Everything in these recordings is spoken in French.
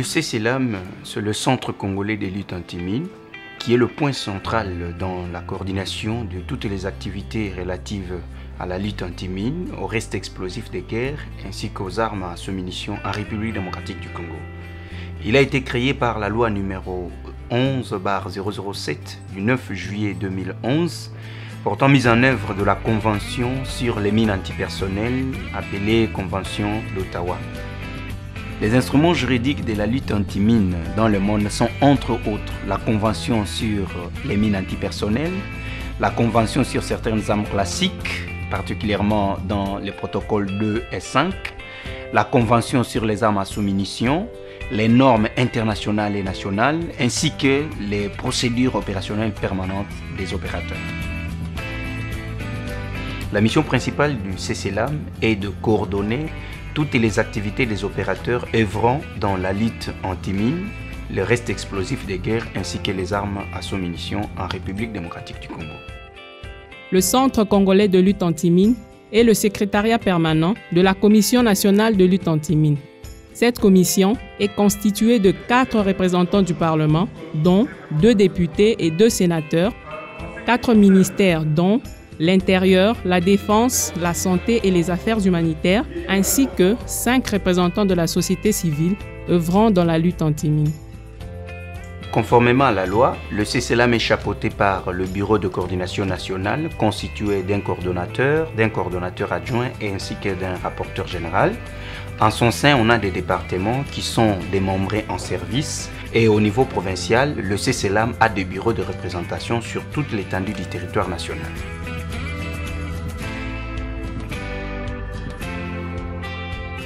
CCLAM, c'est le Centre congolais de lutte anti-mine, qui est le point central dans la coordination de toutes les activités relatives à la lutte anti-mine, aux restes explosifs des guerres, ainsi qu'aux armes à sous-munitions en République démocratique du Congo. Il a été créé par la loi numéro 11/007 du 9 juillet 2011, portant mise en œuvre de la Convention sur les mines antipersonnelles, appelée Convention d'Ottawa. Les instruments juridiques de la lutte anti-mine dans le monde sont entre autres la Convention sur les mines antipersonnelles, la Convention sur certaines armes classiques, particulièrement dans les protocoles 2 et 5, la Convention sur les armes à sous-munitions, les normes internationales et nationales, ainsi que les procédures opérationnelles permanentes des opérateurs. La mission principale du CCLAM est de coordonner toutes les activités des opérateurs œuvrant dans la lutte anti-mine, les restes explosifs des guerres ainsi que les armes à sous-munitions en République démocratique du Congo. Le Centre congolais de lutte anti-mine est le secrétariat permanent de la Commission nationale de lutte anti-mine. Cette commission est constituée de 4 représentants du Parlement, dont 2 députés et 2 sénateurs, 4 ministères dont l'Intérieur, la Défense, la Santé et les Affaires humanitaires, ainsi que 5 représentants de la société civile œuvrant dans la lutte anti-mine. Conformément à la loi, le CCLAM est chapeauté par le Bureau de coordination nationale constitué d'un coordonnateur adjoint et ainsi que d'un rapporteur général. En son sein, on a des départements qui sont démembrés en service et au niveau provincial, le CCLAM a des bureaux de représentation sur toute l'étendue du territoire national.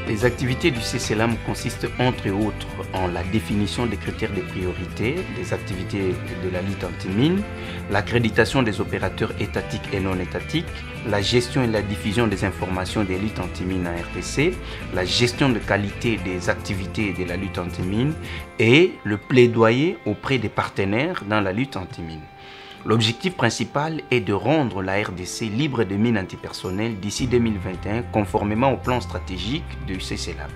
Les activités du CCLAM consistent entre autres en la définition des critères de priorité des activités de la lutte anti-mine, l'accréditation des opérateurs étatiques et non étatiques, la gestion et la diffusion des informations des luttes anti-mine en RDC, la gestion de qualité des activités de la lutte anti-mine et le plaidoyer auprès des partenaires dans la lutte anti-mine. L'objectif principal est de rendre la RDC libre de mines antipersonnelles d'ici 2021 conformément au plan stratégique du CCLAM.